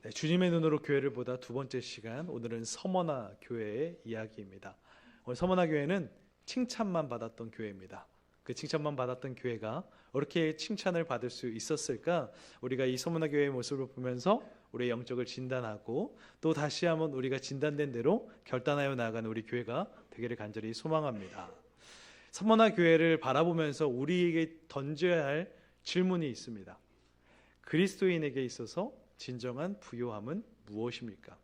네, 주님의 눈으로 교회를 보다 두 번째 시간, 오늘은 서머나 교회의 이야기입니다. 오늘 서머나 교회는 칭찬만 받았던 교회입니다. 그 칭찬만 받았던 교회가 어떻게 칭찬을 받을 수 있었을까? 우리가 이 서머나 교회의 모습을 보면서 우리의 영적을 진단하고 또 다시 한번 우리가 진단된 대로 결단하여 나아가는 우리 교회가 되기를 간절히 소망합니다. 서머나 교회를 바라보면서 우리에게 던져야 할 질문이 있습니다. 그리스도인에게 있어서 진정한 부요함은 무엇입니까?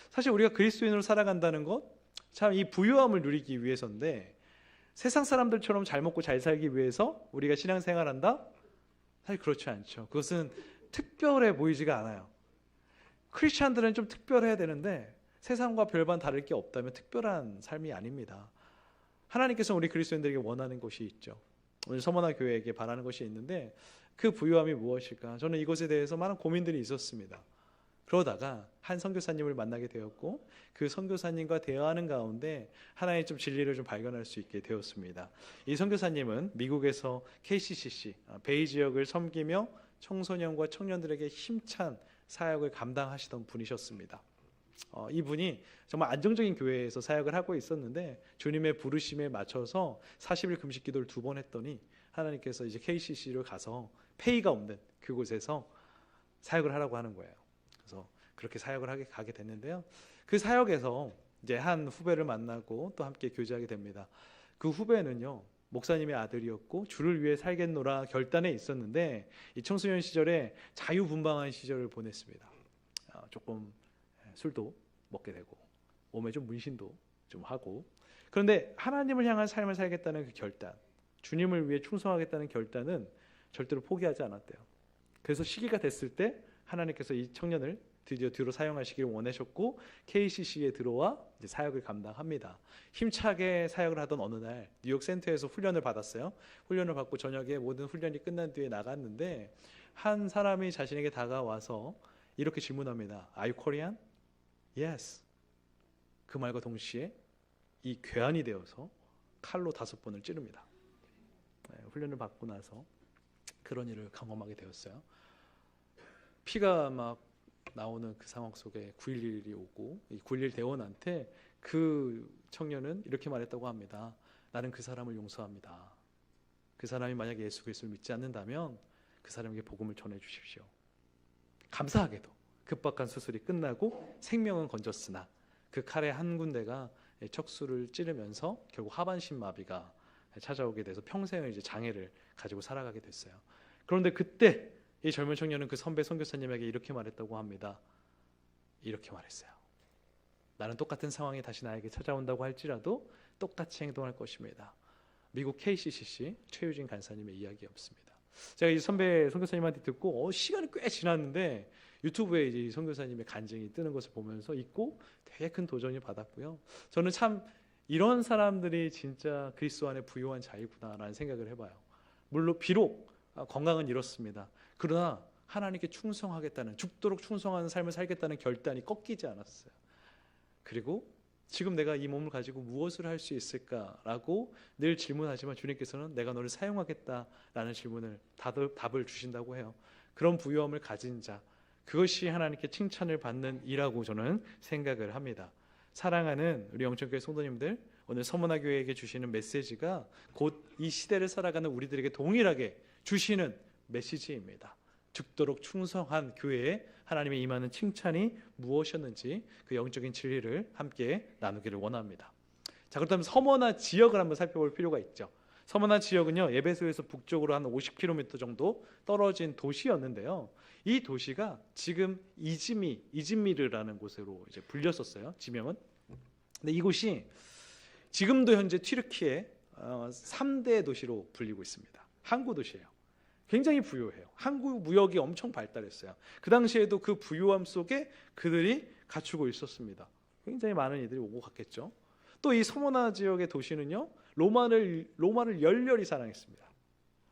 사실 우리가 그리스도인으로 살아간다는 것, 참 이 부요함을 누리기 위해서인데, 세상 사람들처럼 잘 먹고 잘 살기 위해서 우리가 신앙생활한다? 사실 그렇지 않죠. 그것은 특별해 보이지가 않아요. 크리스찬들은 좀 특별해야 되는데 세상과 별반 다를 게 없다면 특별한 삶이 아닙니다. 하나님께서 우리 그리스도인들에게 원하는 것이 있죠. 오늘 서머나 교회에게 바라는 것이 있는데, 그 부요함이 무엇일까? 저는 이것에 대해서 많은 고민들이 있었습니다. 그러다가 한 선교사님을 만나게 되었고, 그 선교사님과 대화하는 가운데 하나의 좀 진리를 좀 발견할 수 있게 되었습니다. 이 선교사님은 미국에서 KCCC 베이 지역을 섬기며 청소년과 청년들에게 힘찬 사역을 감당하시던 분이셨습니다. 이분이 정말 안정적인 교회에서 사역을 하고 있었는데, 주님의 부르심에 맞춰서 40일 금식 기도를 2번 했더니 하나님께서 이제 KCC를 가서 페이가 없는 그곳에서 사역을 하라고 하는 거예요. 그래서 그렇게 사역을 가게 됐는데요. 그 사역에서 이제 한 후배를 만나고 또 함께 교제하게 됩니다. 그 후배는요, 목사님의 아들이었고 주를 위해 살겠노라 결단에 있었는데, 이 청소년 시절에 자유분방한 시절을 보냈습니다. 조금 술도 먹게 되고 몸에 좀 문신도 좀 하고, 그런데 하나님을 향한 삶을 살겠다는 그 결단, 주님을 위해 충성하겠다는 결단은 절대로 포기하지 않았대요. 그래서 시기가 됐을 때 하나님께서 이 청년을 드디어 뒤로 사용하시기를 원하셨고, KCC에 들어와 이제 사역을 감당합니다. 힘차게 사역을 하던 어느 날 뉴욕 센터에서 훈련을 받았어요. 훈련을 받고 저녁에 모든 훈련이 끝난 뒤에 나갔는데, 한 사람이 자신에게 다가와서 이렇게 질문합니다. Are you Korean? Yes. 그 말과 동시에 이 괴한이 되어서 칼로 5번을 찌릅니다. 훈련을 받고 나서 그런 일을 경험하게 되었어요. 피가 막 나오는 그 상황 속에 9.11이 오고, 이 9.11 대원한테 그 청년은 이렇게 말했다고 합니다. 나는 그 사람을 용서합니다. 그 사람이 만약에 예수 그리스도를 믿지 않는다면 그 사람에게 복음을 전해 주십시오. 감사하게도 급박한 수술이 끝나고 생명은 건졌으나 그 칼의 한 군데가 척수를 찌르면서 결국 하반신 마비가 찾아오게 돼서 평생을 이제 장애를 가지고 살아가게 됐어요. 그런데 그때 이 젊은 청년은 그 선배 선교사님에게 이렇게 말했다고 합니다. 이렇게 말했어요. 나는 똑같은 상황이 다시 나에게 찾아온다고 할지라도 똑같이 행동할 것입니다. 미국 KCCC 최유진 간사님의 이야기였습니다. 제가 이 선배 선교사님한테 듣고 시간이 꽤 지났는데 유튜브에 이제 이 선교사님의 간증이 뜨는 것을 보면서 읽고 되게 큰 도전을 받았고요. 저는 참 이런 사람들이 진짜 그리스도 안에 부요한 자유구나라는 생각을 해봐요. 물론 비록 건강은 잃었습니다. 그러나 하나님께 충성하겠다는, 죽도록 충성하는 삶을 살겠다는 결단이 꺾이지 않았어요. 그리고 지금 내가 이 몸을 가지고 무엇을 할 수 있을까라고 늘 질문하지만 주님께서는 내가 너를 사용하겠다라는 질문을 답을 주신다고 해요. 그런 부요함을 가진 자, 그것이 하나님께 칭찬을 받는 이라고 저는 생각을 합니다. 사랑하는 우리 영천교회 성도님들, 오늘 서머나 교회에게 주시는 메시지가 곧 이 시대를 살아가는 우리들에게 동일하게 주시는 메시지입니다. 죽도록 충성한 교회에 하나님의 임하는 칭찬이 무엇이었는지 그 영적인 진리를 함께 나누기를 원합니다. 자, 그렇다면 서머나 지역을 한번 살펴볼 필요가 있죠. 서머나 지역은요, 에베소에서 북쪽으로 한 50km 정도 떨어진 도시였는데요. 이 도시가 지금 이즈미르라는 곳으로 이제 불렸었어요. 지명은. 근데 이곳이 지금도 현재 튀르키의 3대 도시로 불리고 있습니다. 항구 도시예요. 굉장히 부유해요. 항구 무역이 엄청 발달했어요. 그 당시에도 그 부유함 속에 그들이 갖추고 있었습니다. 굉장히 많은 이들이 오고 갔겠죠. 또 이 서머나 지역의 도시는요, 로마를 열렬히 사랑했습니다.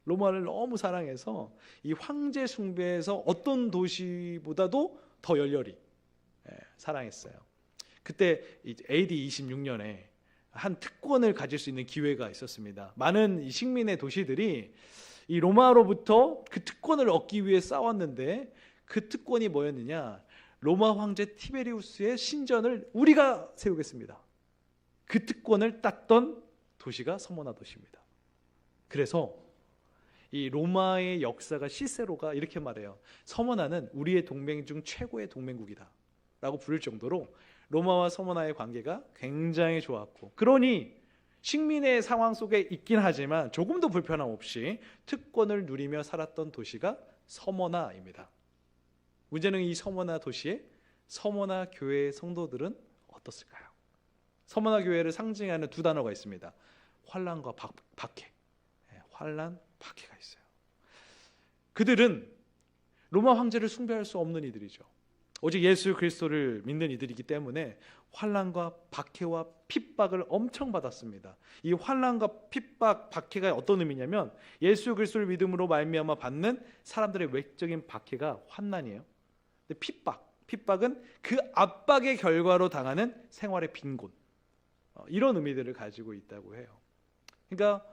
로마를 너무 사랑해서 이 황제 숭배에서 어떤 도시보다도 더 열렬히 사랑했어요. 그때 AD 26년에 한 특권을 가질 수 있는 기회가 있었습니다. 많은 이 식민의 도시들이 이 로마로부터 그 특권을 얻기 위해 싸웠는데 그 특권이 뭐였느냐? 로마 황제 티베리우스의 신전을 우리가 세우겠습니다. 그 특권을 땄던 도시가 서머나 도시입니다. 그래서 이 로마의 역사가 시세로가 이렇게 말해요. 서머나는 우리의 동맹 중 최고의 동맹국이다 라고 부를 정도로 로마와 서머나의 관계가 굉장히 좋았고, 그러니 식민의 상황 속에 있긴 하지만 조금도 불편함 없이 특권을 누리며 살았던 도시가 서머나입니다. 문제는 이 서머나 도시에 서머나 교회의 성도들은 어떻을까요? 서머나 교회를 상징하는 두 단어가 있습니다. 환난과 박해. 환난, 박해가 있어요. 그들은 로마 황제를 숭배할 수 없는 이들이죠. 오직 예수 그리스도를 믿는 이들이기 때문에 환난과 박해와 핍박을 엄청 받았습니다. 이 환난과 핍박, 박해가 어떤 의미냐면 예수 그리스도를 믿음으로 말미암아 받는 사람들의 외적인 박해가 환난이에요. 근데 핍박은 그 압박의 결과로 당하는 생활의 빈곤, 이런 의미들을 가지고 있다고 해요. 그러니까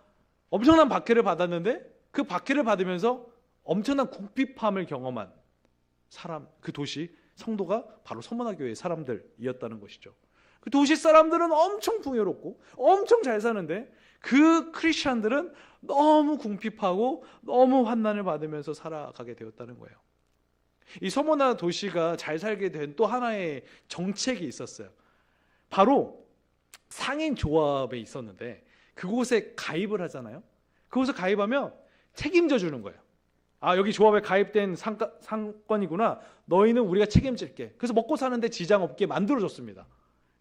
엄청난 박해를 받았는데 그 박해를 받으면서 엄청난 궁핍함을 경험한 사람, 그 도시 성도가 바로 서머나 교회의 사람들이었다는 것이죠. 그 도시 사람들은 엄청 풍요롭고 엄청 잘 사는데 그 크리스천들은 너무 궁핍하고 너무 환난을 받으면서 살아가게 되었다는 거예요. 이 서머나 도시가 잘 살게 된 또 하나의 정책이 있었어요. 바로 상인 조합에 있었는데 그곳에 가입을 하잖아요. 그곳에 가입하면 책임져 주는 거예요. 아, 여기 조합에 가입된 상권이구나. 너희는 우리가 책임질게. 그래서 먹고 사는데 지장 없게 만들어줬습니다.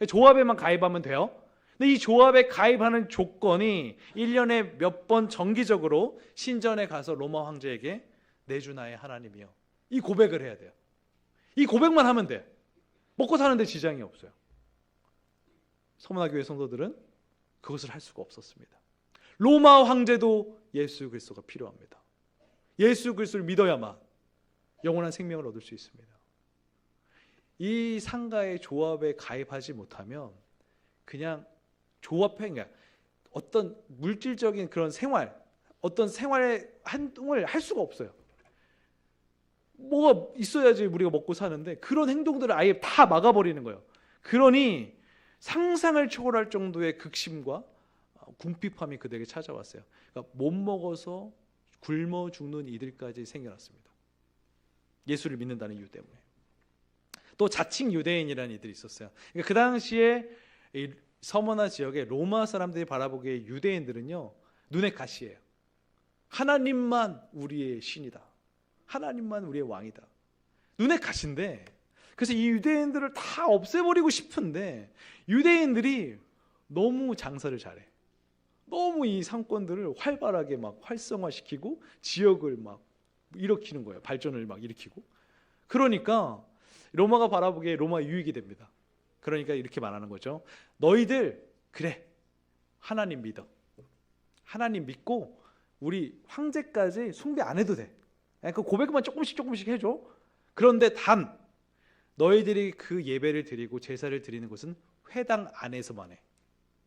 조합에만 가입하면 돼요. 근데 이 조합에 가입하는 조건이 1년에 몇 번 정기적으로 신전에 가서 로마 황제에게 내주 나의 하나님이요, 이 고백을 해야 돼요. 이 고백만 하면 돼. 먹고 사는데 지장이 없어요. 서머나 교회 성도들은 그것을 할 수가 없었습니다. 로마 황제도 예수 그리스도가 필요합니다. 예수 그리스도를 믿어야만 영원한 생명을 얻을 수 있습니다. 이 상가의 조합에 가입하지 못하면 그냥 조합회, 어떤 물질적인 그런 생활, 어떤 생활의 행동을 할 수가 없어요. 뭐가 있어야지 우리가 먹고 사는데 그런 행동들을 아예 다 막아버리는 거예요. 그러니 상상을 초월할 정도의 극심과 궁핍함이 그들에게 찾아왔어요. 그러니까 못 먹어서 굶어 죽는 이들까지 생겨났습니다. 예수를 믿는다는 이유 때문에. 또 자칭 유대인이라는 이들이 있었어요. 그러니까 그 당시에 이 서머나 지역의 로마 사람들이 바라보기에 유대인들은요, 눈의 가시예요. 하나님만 우리의 신이다. 하나님만 우리의 왕이다. 눈의 가시인데, 그래서 이 유대인들을 다 없애버리고 싶은데 유대인들이 너무 장사를 잘해. 너무 이 상권들을 활발하게 막 활성화시키고 지역을 막 일으키는 거예요. 발전을 막 일으키고. 그러니까 로마가 바라보기에 로마 유익이 됩니다. 그러니까 이렇게 말하는 거죠. 너희들 그래, 하나님 믿어. 하나님 믿고 우리 황제까지 숭배 안 해도 돼. 그 고백만 조금씩 해줘. 그런데 단 너희들이 그 예배를 드리고 제사를 드리는 것은 회당 안에서만 해.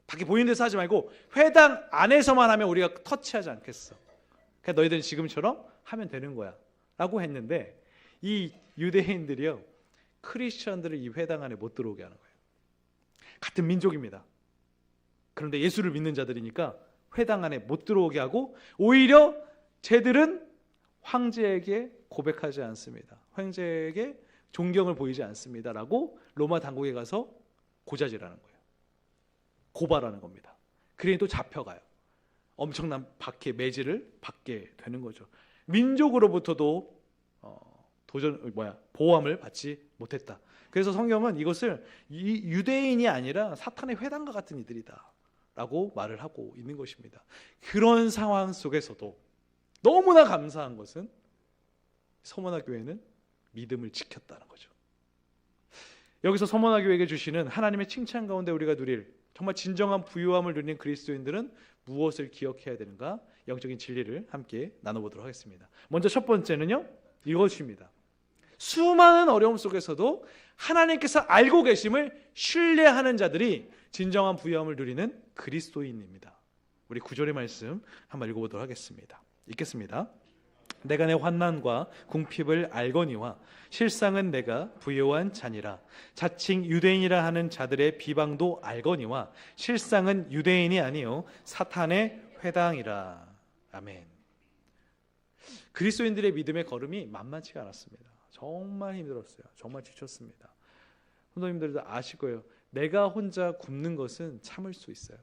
밖에 보이는 데서 하지 말고 회당 안에서만 하면 우리가 터치하지 않겠어. 그러니까 너희들은 지금처럼 하면 되는 거야 라고 했는데, 이 유대인들이요, 크리스천들을 이 회당 안에 못 들어오게 하는 거예요. 같은 민족입니다. 그런데 예수를 믿는 자들이니까 회당 안에 못 들어오게 하고, 오히려 쟤들은 황제에게 고백하지 않습니다. 황제에게 존경을 보이지 않습니다 라고 로마 당국에 가서 고자질하는 거예요. 고발하는 겁니다. 그러니 또 잡혀가요. 엄청난 박해, 매질을 받게 되는 거죠. 민족으로부터도 보호함을 받지 못했다. 그래서 성경은 이것을 유대인이 아니라 사탄의 회당과 같은 이들이다 라고 말을 하고 있는 것입니다. 그런 상황 속에서도 너무나 감사한 것은 서머나 교회는 믿음을 지켰다는 거죠. 여기서 서머나 교회에게 주시는 하나님의 칭찬 가운데 우리가 누릴 정말 진정한 부유함을 누리는 그리스도인들은 무엇을 기억해야 되는가? 영적인 진리를 함께 나눠보도록 하겠습니다. 먼저 첫 번째는요, 이것입니다. 수많은 어려움 속에서도 하나님께서 알고 계심을 신뢰하는 자들이 진정한 부유함을 누리는 그리스도인입니다. 우리 9절의 말씀 한번 읽어보도록 하겠습니다. 읽겠습니다. 내가 내 환난과 궁핍을 알거니와 실상은 내가 부요한 자니라. 자칭 유대인이라 하는 자들의 비방도 알거니와 실상은 유대인이 아니요 사탄의 회당이라. 아멘. 그리스도인들의 믿음의 걸음이 만만치가 않았습니다. 정말 힘들었어요. 정말 지쳤습니다. 성도님들도 아실 거예요. 내가 혼자 굶는 것은 참을 수 있어요.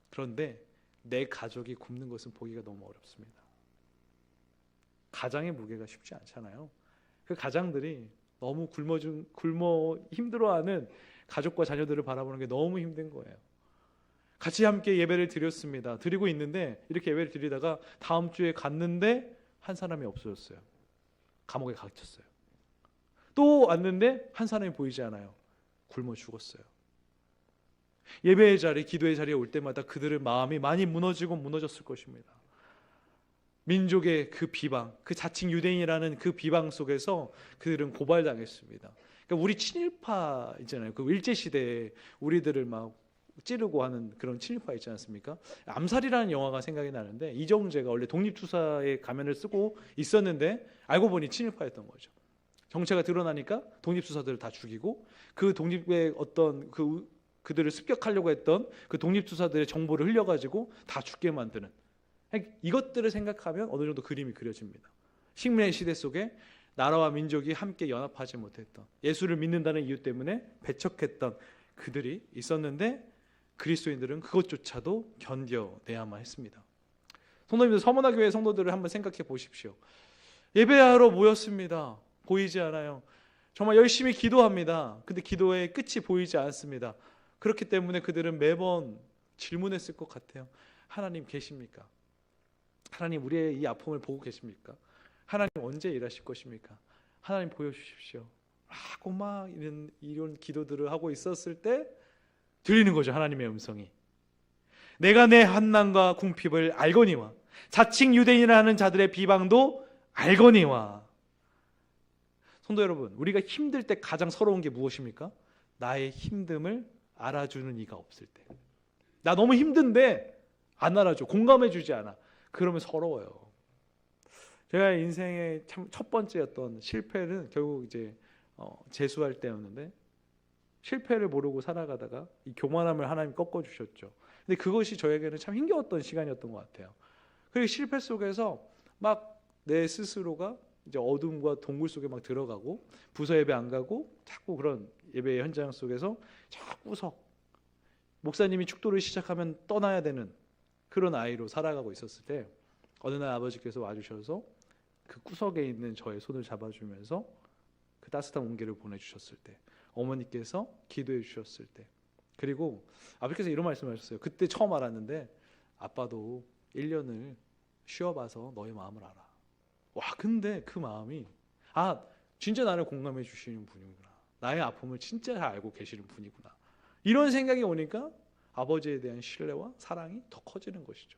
그런데 내 가족이 굶는 것은 보기가 너무 어렵습니다. 가장의 무게가 쉽지 않잖아요. 그 가장들이 너무 굶어 힘들어하는 가족과 자녀들을 바라보는 게 너무 힘든 거예요. 같이 함께 예배를 드렸습니다. 드리고 있는데 이렇게 예배를 드리다가 다음 주에 갔는데 한 사람이 없어졌어요. 감옥에 갇혔어요. 또 왔는데 한 사람이 보이지 않아요. 굶어 죽었어요. 예배의 자리, 기도의 자리에 올 때마다 그들의 마음이 많이 무너졌을 것입니다. 민족의 그 비방, 그 자칭 유대인이라는 그 비방 속에서 그들은 고발당했습니다. 그러니까 우리 친일파 있잖아요. 그 일제시대에 우리들을 막 찌르고 하는 그런 친일파 있지 않습니까? 암살이라는 영화가 생각이 나는데 이정재가 원래 독립투사의 가면을 쓰고 있었는데 알고 보니 친일파였던 거죠. 정체가 드러나니까 독립투사들을 다 죽이고 그 독립의 어떤 그들을 습격하려고 했던 그 독립투사들의 정보를 흘려가지고 다 죽게 만드는, 이것들을 생각하면 어느 정도 그림이 그려집니다. 식민의 시대 속에 나라와 민족이 함께 연합하지 못했던, 예수를 믿는다는 이유 때문에 배척했던 그들이 있었는데 그리스도인들은 그것조차도 견뎌내야만 했습니다. 성도님들, 서머나교회 성도들을 한번 생각해 보십시오. 예배하러 모였습니다. 보이지 않아요. 정말 열심히 기도합니다. 근데 기도의 끝이 보이지 않습니다. 그렇기 때문에 그들은 매번 질문했을 것 같아요. 하나님 계십니까? 하나님 우리의 이 아픔을 보고 계십니까? 하나님 언제 일하실 것입니까? 하나님 보여주십시오. 하고 막 이런 기도들을 하고 있었을 때 들리는 거죠. 하나님의 음성이. 내가 내 환난과 궁핍을 알거니와 자칭 유대인이라 하는 자들의 비방도 알거니와. 성도 여러분, 우리가 힘들 때 가장 서러운 게 무엇입니까? 나의 힘듦을 알아주는 이가 없을 때. 나 너무 힘든데 안 알아줘, 공감해 주지 않아. 그러면 서러워요. 제가 인생의 참 첫 번째였던 실패는 결국 이제 재수할 때였는데, 실패를 모르고 살아가다가 이 교만함을 하나님 꺾어주셨죠. 근데 그것이 저에게는 참 힘겨웠던 시간이었던 것 같아요. 그리고 실패 속에서 막 내 스스로가 이제 어둠과 동굴 속에 막 들어가고, 부서 예배 안 가고 자꾸 그런 예배 현장 속에서 자꾸 목사님이 축도를 시작하면 떠나야 되는 그런 아이로 살아가고 있었을 때, 어느 날 아버지께서 와주셔서 그 구석에 있는 저의 손을 잡아주면서 그 따뜻한 온기를 보내주셨을 때, 어머니께서 기도해 주셨을 때, 그리고 아버지께서 이런 말씀하셨어요. 그때 처음 알았는데 아빠도 1년을 쉬어봐서 너의 마음을 알아. 와, 근데 그 마음이, 아, 진짜 나를 공감해 주시는 분이구나, 나의 아픔을 진짜 잘 알고 계시는 분이구나, 이런 생각이 오니까 아버지에 대한 신뢰와 사랑이 더 커지는 것이죠.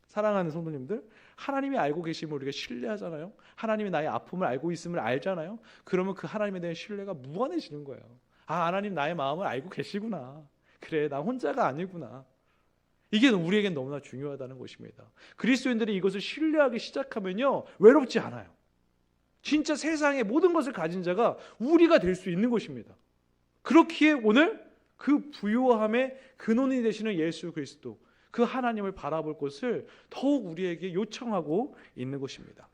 사랑하는 성도님들, 하나님이 알고 계심을 우리가 신뢰하잖아요. 하나님이 나의 아픔을 알고 있음을 알잖아요. 그러면 그 하나님에 대한 신뢰가 무한해지는 거예요. 아, 하나님 나의 마음을 알고 계시구나. 그래, 나 혼자가 아니구나. 이게 우리에겐 너무나 중요하다는 것입니다. 그리스도인들이 이것을 신뢰하기 시작하면요, 외롭지 않아요. 진짜 세상의 모든 것을 가진 자가 우리가 될 수 있는 것입니다. 그렇기에 오늘 그 부요함의 근원이 되시는 예수 그리스도, 그 하나님을 바라볼 것을 더욱 우리에게 요청하고 있는 것입니다.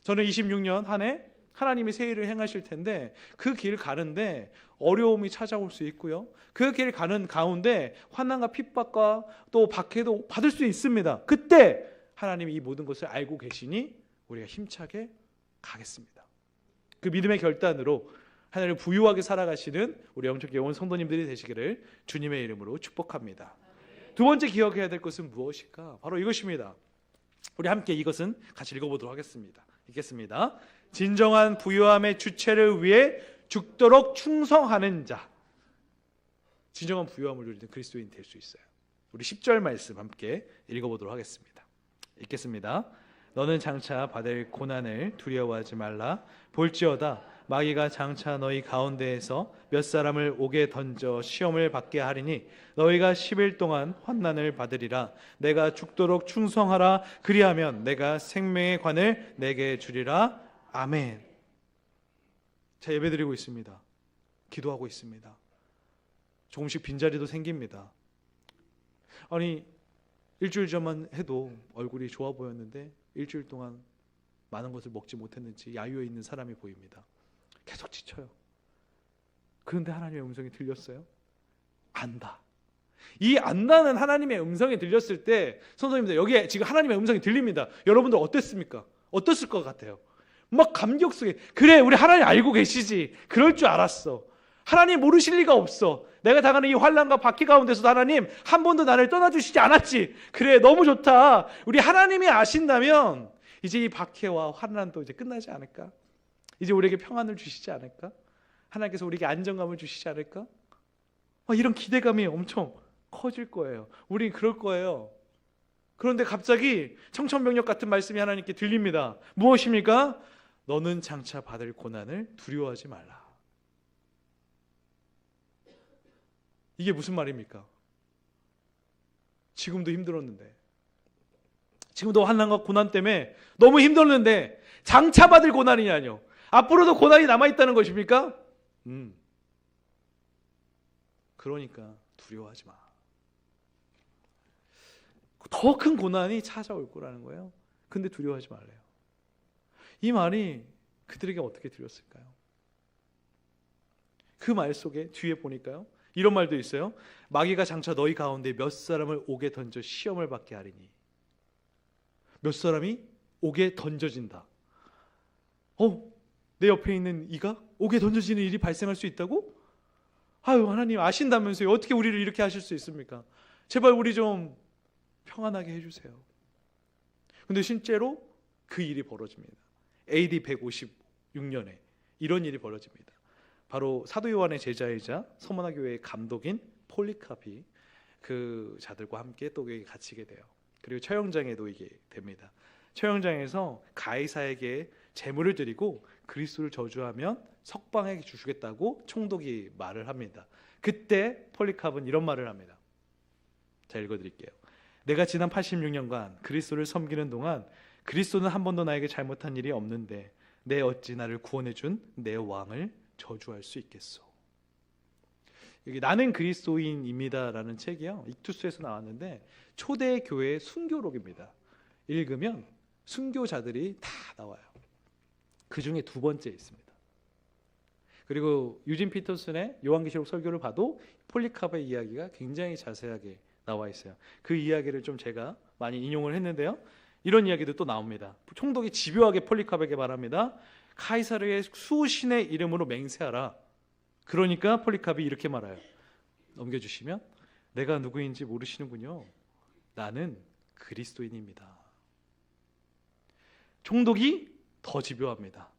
저는 26년 한 해 하나님이 새 일을 행하실 텐데 그 길 가는데 어려움이 찾아올 수 있고요. 그 길 가는 가운데 환난과 핍박과 또 박해도 받을 수 있습니다. 그때 하나님이 이 모든 것을 알고 계시니 우리가 힘차게 가겠습니다. 그 믿음의 결단으로 하나님을 부유하게 살아가시는 우리 영적 영혼 성도님들이 되시기를 주님의 이름으로 축복합니다. 두 번째 기억해야 될 것은 무엇일까? 바로 이것입니다. 우리 함께 이것은 같이 읽어보도록 하겠습니다. 읽겠습니다. 진정한 부유함의 주체를 위해 죽도록 충성하는 자. 진정한 부유함을 누리는 그리스도인 될 수 있어요. 우리 10절 말씀 함께 읽어보도록 하겠습니다. 읽겠습니다. 너는 장차 받을 고난을 두려워하지 말라. 볼지어다 마귀가 장차 너희 가운데에서 몇 사람을 옥에 던져 시험을 받게 하리니 너희가 10일 동안 환난을 받으리라. 내가 죽도록 충성하라. 그리하면 내가 생명의 관을 내게 주리라. 아멘. 자, 예배드리고 있습니다. 기도하고 있습니다. 조금씩 빈자리도 생깁니다. 아니, 일주일 전만 해도 얼굴이 좋아 보였는데 일주일 동안 많은 것을 먹지 못했는지 야유에 있는 사람이 보입니다. 계속 지쳐요. 그런데 하나님의 음성이 들렸어요? 안다. 이 안다는 하나님의 음성이 들렸을 때, 선생님들, 여기에 지금 하나님의 음성이 들립니다. 여러분들 어땠습니까? 어땠을 것 같아요? 막 감격 속에, 그래, 우리 하나님 알고 계시지. 그럴 줄 알았어. 하나님 모르실 리가 없어. 내가 당하는 이 환난과 박해 가운데서도 하나님 한 번도 나를 떠나주시지 않았지. 그래, 너무 좋다. 우리 하나님이 아신다면 이제 이 박해와 환난도 이제 끝나지 않을까? 이제 우리에게 평안을 주시지 않을까? 하나님께서 우리에게 안정감을 주시지 않을까? 이런 기대감이 엄청 커질 거예요. 우린 그럴 거예요. 그런데 갑자기 청천벽력 같은 말씀이 하나님께 들립니다. 무엇입니까? 너는 장차 받을 고난을 두려워하지 말라. 이게 무슨 말입니까? 지금도 힘들었는데, 지금도 환난과 고난 때문에 너무 힘들었는데 장차 받을 고난이냐뇨. 앞으로도 고난이 남아있다는 것입니까? 그러니까 두려워하지 마. 더 큰 고난이 찾아올 거라는 거예요. 근데 두려워하지 말래요. 이 말이 그들에게 어떻게 들렸을까요? 그 말 속에 뒤에 보니까요, 이런 말도 있어요. 마귀가 장차 너희 가운데 몇 사람을 옥에 던져 시험을 받게 하리니. 몇 사람이 옥에 던져진다. 내 옆에 있는 이가 옥에 던져지는 일이 발생할 수 있다고? 아유, 하나님 아신다면서요. 어떻게 우리를 이렇게 하실 수 있습니까? 제발 우리 좀 평안하게 해주세요. 근데 실제로 그 일이 벌어집니다. AD 156년에 이런 일이 벌어집니다. 바로 사도 요한의 제자이자 서머나 교회의 감독인 폴리카비 그 자들과 함께 또 갇히게 돼요. 그리고 처형장에 놓이게 됩니다. 처형장에서 가이사에게 제물을 드리고 그리스도를 저주하면 석방해 주시겠다고 총독이 말을 합니다. 그때 폴리카브는 이런 말을 합니다. 자, 읽어드릴게요. 내가 지난 86년간 그리스도를 섬기는 동안 그리스도는 한 번도 나에게 잘못한 일이 없는데 내 어찌 나를 구원해 준 내 왕을 저주할 수 있겠소. 여기 나는 그리스도인입니다라는 책이요, 익투스에서 나왔는데 초대 교회의 순교록입니다. 읽으면 순교자들이 다 나와요. 그 중에 두 번째 있습니다. 그리고 유진 피터슨의 요한계시록 설교를 봐도 폴리카바의 이야기가 굉장히 자세하게 나와 있어요. 그 이야기를 좀 제가 많이 인용을 했는데요, 이런 이야기도 또 나옵니다. 총독이 집요하게 폴리카바에게 말합니다. 카이사르의 수신의 이름으로 맹세하라. 그러니까 폴리카비 이렇게 말해요. 넘겨주시면, 내가 누구인지 모르시는군요. 나는 그리스도인입니다. 총독이 더 집요합니다.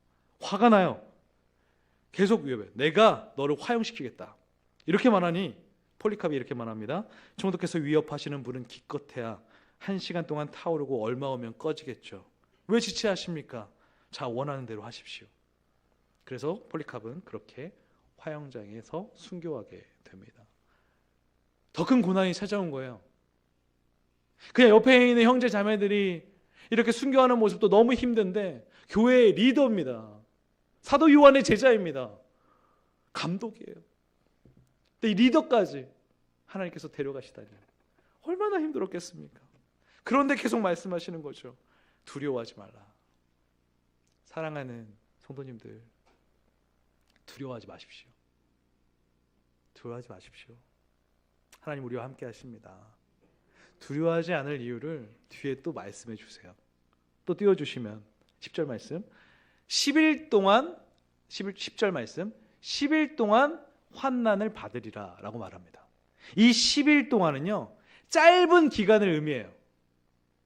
화가 나요. 계속 위협해. 내가 너를 화형시키겠다. 이렇게 말하니 폴리카비 이렇게 말합니다. 총독께서 위협하시는 불은 기껏해야 1시간 동안 타오르고 얼마 오면 꺼지겠죠. 왜 지체하십니까? 자, 원하는 대로 하십시오. 그래서 폴리카브는 그렇게 화형장에서 순교하게 됩니다. 더 큰 고난이 찾아온 거예요. 그냥 옆에 있는 형제 자매들이 이렇게 순교하는 모습도 너무 힘든데 교회의 리더입니다. 사도 요한의 제자입니다. 감독이에요. 근데 이 리더까지 하나님께서 데려가시다니 얼마나 힘들었겠습니까? 그런데 계속 말씀하시는 거죠. 두려워하지 말라. 사랑하는 성도님들, 두려워하지 마십시오. 두려워하지 마십시오. 하나님 우리와 함께 하십니다. 두려워하지 않을 이유를 뒤에 또 말씀해 주세요. 또 띄워주시면 10절 말씀, 10일 동안 10절 말씀, 10일 동안 환난을 받으리라 라고 말합니다. 이 10일 동안은요, 짧은 기간을 의미해요.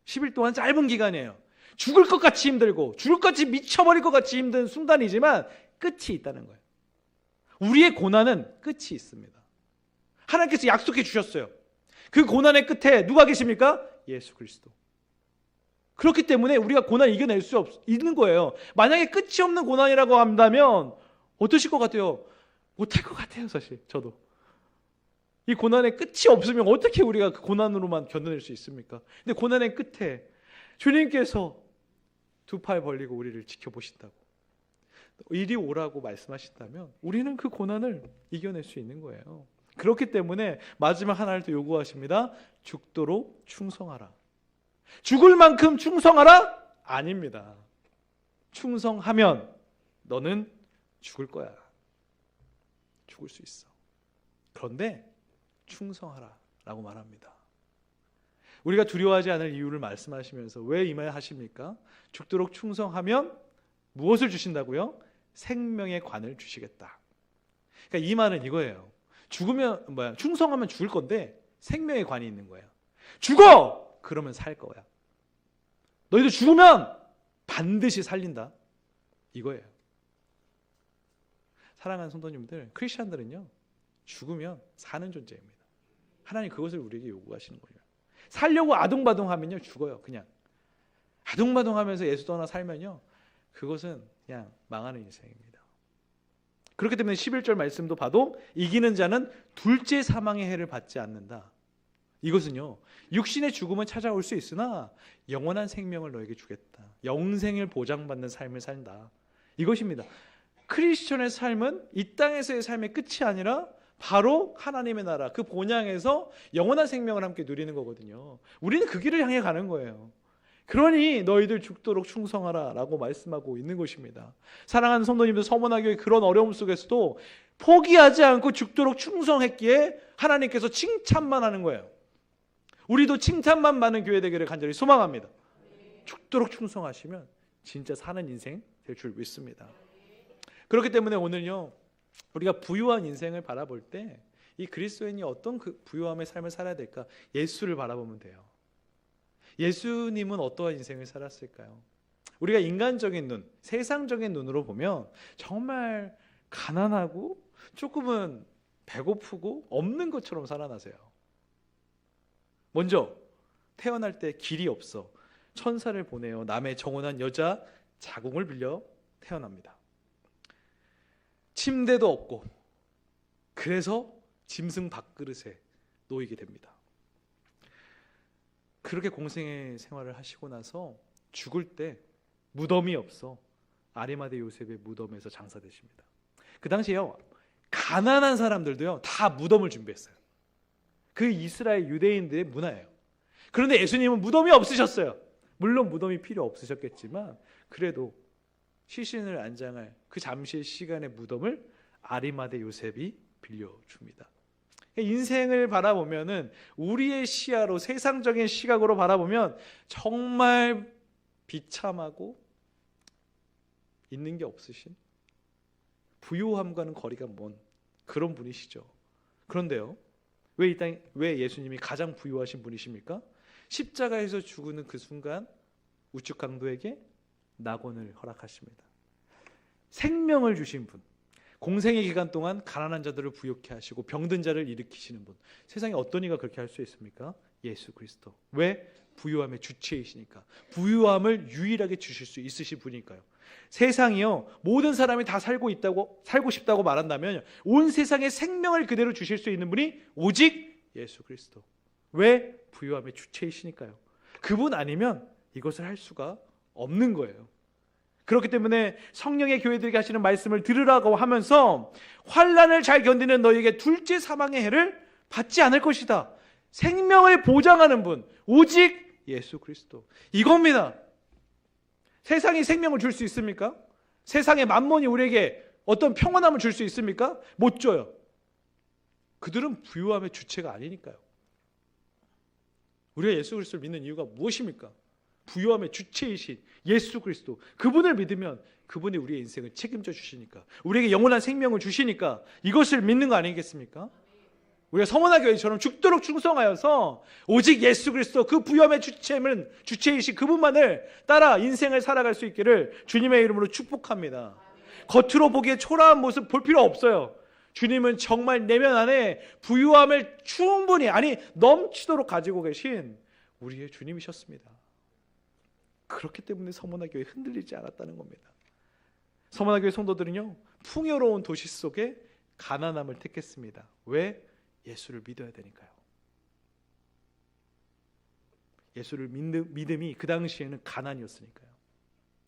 10일 동안 짧은 기간이에요. 죽을 것 같이 힘들고 죽을 것 같이 미쳐버릴 것 같이 힘든 순간이지만 끝이 있다는 거예요. 우리의 고난은 끝이 있습니다. 하나님께서 약속해 주셨어요. 그 고난의 끝에 누가 계십니까? 예수 그리스도. 그렇기 때문에 우리가 고난을 이겨낼 수 있는 거예요. 만약에 끝이 없는 고난이라고 한다면 어떠실 것 같아요? 못할 것 같아요. 사실 저도. 이 고난의 끝이 없으면 어떻게 우리가 그 고난으로만 견뎌낼 수 있습니까? 근데 고난의 끝에 주님께서 두 팔 벌리고 우리를 지켜보신다고, 이리 오라고 말씀하신다면 우리는 그 고난을 이겨낼 수 있는 거예요. 그렇기 때문에 마지막 하나를 또 요구하십니다. 죽도록 충성하라. 죽을 만큼 충성하라? 아닙니다. 충성하면 너는 죽을 거야. 죽을 수 있어. 그런데 충성하라 라고 말합니다. 우리가 두려워하지 않을 이유를 말씀하시면서 왜 이 말 하십니까? 죽도록 충성하면 무엇을 주신다고요? 생명의 관을 주시겠다. 그러니까 이 말은 이거예요. 죽으면 충성하면 죽을 건데 생명의 관이 있는 거예요. 죽어! 그러면 살 거야. 너희들 죽으면 반드시 살린다. 이거예요. 사랑하는 성도님들, 크리스천들은요, 죽으면 사는 존재입니다. 하나님 그것을 우리에게 요구하시는 거예요. 살려고 아둥바둥하면요 죽어요. 그냥 아둥바둥하면서 예수 떠나 살면요 그것은 그냥 망하는 인생입니다. 그렇기 때문에 11절 말씀도 봐도 이기는 자는 둘째 사망의 해를 받지 않는다. 이것은요 육신의 죽음은 찾아올 수 있으나 영원한 생명을 너에게 주겠다. 영생을 보장받는 삶을 산다. 이것입니다. 크리스천의 삶은 이 땅에서의 삶의 끝이 아니라 바로 하나님의 나라, 그 본향에서 영원한 생명을 함께 누리는 거거든요. 우리는 그 길을 향해 가는 거예요. 그러니 너희들 죽도록 충성하라 라고 말씀하고 있는 것입니다. 사랑하는 성도님들, 서머나교회 그런 어려움 속에서도 포기하지 않고 죽도록 충성했기에 하나님께서 칭찬만 하는 거예요. 우리도 칭찬만 받는 교회 되기를 간절히 소망합니다. 죽도록 충성하시면 진짜 사는 인생 될 줄 믿습니다. 그렇기 때문에 오늘요 우리가 부유한 인생을 바라볼 때 이 그리스도인이 어떤 그 부유함의 삶을 살아야 될까? 예수를 바라보면 돼요. 예수님은 어떠한 인생을 살았을까요? 우리가 인간적인 눈, 세상적인 눈으로 보면 정말 가난하고 조금은 배고프고 없는 것처럼 살아나세요. 먼저 태어날 때 길이 없어 천사를 보내어 남의 정혼한 여자 자궁을 빌려 태어납니다. 침대도 없고 그래서 짐승 밥그릇에 놓이게 됩니다. 그렇게 공생의 생활을 하시고 나서 죽을 때 무덤이 없어 아리마대 요셉의 무덤에서 장사되십니다. 그 당시에요 가난한 사람들도요 다 무덤을 준비했어요. 그 이스라엘 유대인들의 문화예요. 그런데 예수님은 무덤이 없으셨어요. 물론 무덤이 필요 없으셨겠지만 그래도 시신을 안장할 그 잠시의 시간의 무덤을 아리마대 요셉이 빌려줍니다. 인생을 바라보면은 우리의 시야로 세상적인 시각으로 바라보면 정말 비참하고 있는 게 없으신 부유함과는 거리가 먼 그런 분이시죠. 그런데요, 왜 예수님이 가장 부유하신 분이십니까? 십자가에서 죽는 그 순간 우측 강도에게 낙원을 허락하십니다. 생명을 주신 분, 공생의 기간 동안 가난한 자들을 부유케 하시고 병든 자를 일으키시는 분. 세상에 어떤 이가 그렇게 할 수 있습니까? 예수 그리스도. 왜? 부유함의 주체이시니까. 부유함을 유일하게 주실 수 있으신 분이니까요. 세상이요 모든 사람이 다 살고 싶다고 말한다면 온 세상에 생명을 그대로 주실 수 있는 분이 오직 예수 그리스도. 왜? 부유함의 주체이시니까요. 그분 아니면 이것을 할 수가 없는 거예요. 그렇기 때문에 성령의 교회들에게 하시는 말씀을 들으라고 하면서 환난을 잘 견디는 너희에게 둘째 사망의 해를 받지 않을 것이다. 생명을 보장하는 분 오직 예수 그리스도. 이겁니다. 세상이 생명을 줄 수 있습니까? 세상의 만몬이 우리에게 어떤 평온함을 줄 수 있습니까? 못 줘요. 그들은 부유함의 주체가 아니니까요. 우리가 예수 그리스도를 믿는 이유가 무엇입니까? 부유함의 주체이신 예수 그리스도, 그분을 믿으면 그분이 우리의 인생을 책임져 주시니까, 우리에게 영원한 생명을 주시니까 이것을 믿는 거 아니겠습니까? 우리가 서머나 교회처럼 죽도록 충성하여서 오직 예수 그리스도 그 부유함의 주체이신 그분만을 따라 인생을 살아갈 수 있기를 주님의 이름으로 축복합니다. 겉으로 보기에 초라한 모습 볼 필요 없어요. 주님은 정말 내면 안에 부유함을 충분히, 아니 넘치도록 가지고 계신 우리의 주님이셨습니다. 그렇기 때문에 서머나 교회 흔들리지 않았다는 겁니다. 서머나 교회 성도들은요 풍요로운 도시 속에 가난함을 택했습니다. 왜? 예수를 믿어야 되니까요. 예수를 믿음이 그 당시에는 가난이었으니까요.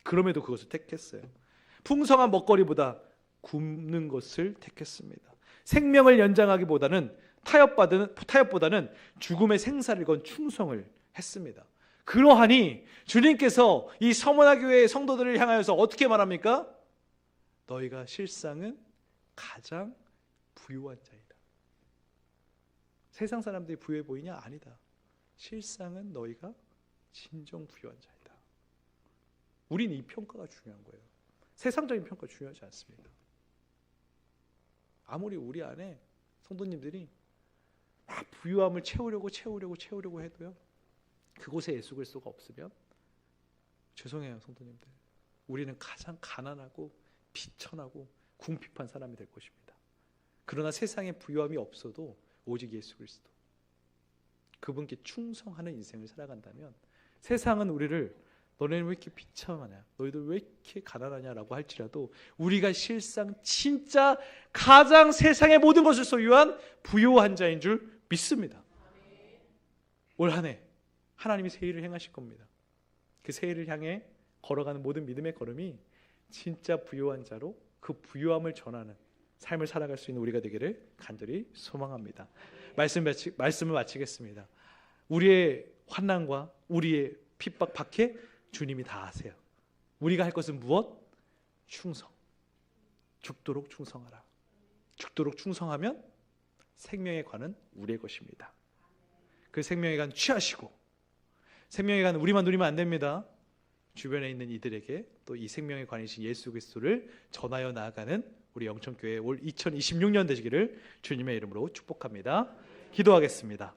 그럼에도 그것을 택했어요. 풍성한 먹거리보다 굶는 것을 택했습니다. 생명을 연장하기보다는 타협보다는 죽음의 생사를 건 충성을 했습니다. 그러하니 주님께서 이 서머나 교회의 성도들을 향하여서 어떻게 말합니까? 너희가 실상은 가장 부유한 자이다. 세상 사람들이 부유해 보이냐? 아니다. 실상은 너희가 진정 부유한 자이다. 우린 이 평가가 중요한 거예요. 세상적인 평가 중요하지 않습니다. 아무리 우리 안에 성도님들이 막 부유함을 채우려고 해도요, 그곳에 예수 그리스도가 없으면 죄송해요, 성도님들. 우리는 가장 가난하고 비천하고 궁핍한 사람이 될 것입니다. 그러나 세상에 부유함이 없어도 오직 예수 그리스도, 그분께 충성하는 인생을 살아간다면 세상은 우리를 너네는 왜 이렇게 비참하냐, 너희들 왜 이렇게 가난하냐라고 할지라도 우리가 실상 진짜 가장 세상의 모든 것을 소유한 부유한 자인 줄 믿습니다. 올 한 해 하나님이 새 일을 행하실 겁니다. 그 새 일을 향해 걸어가는 모든 믿음의 걸음이 진짜 부유한 자로 그 부유함을 전하는 삶을 살아갈 수 있는 우리가 되기를 간절히 소망합니다. 말씀을 마치겠습니다. 우리의 환난과 우리의 핍박, 박해 주님이 다 아세요. 우리가 할 것은 무엇? 충성. 죽도록 충성하라. 죽도록 충성하면 생명의 관은 우리의 것입니다. 그 생명의 관 취하시고, 생명의 관 우리만 누리면 안 됩니다. 주변에 있는 이들에게 또 이 생명의 관이신 예수 그리스도를 전하여 나아가는 우리 영천교회 올 2026년 되시기를 주님의 이름으로 축복합니다. 기도하겠습니다.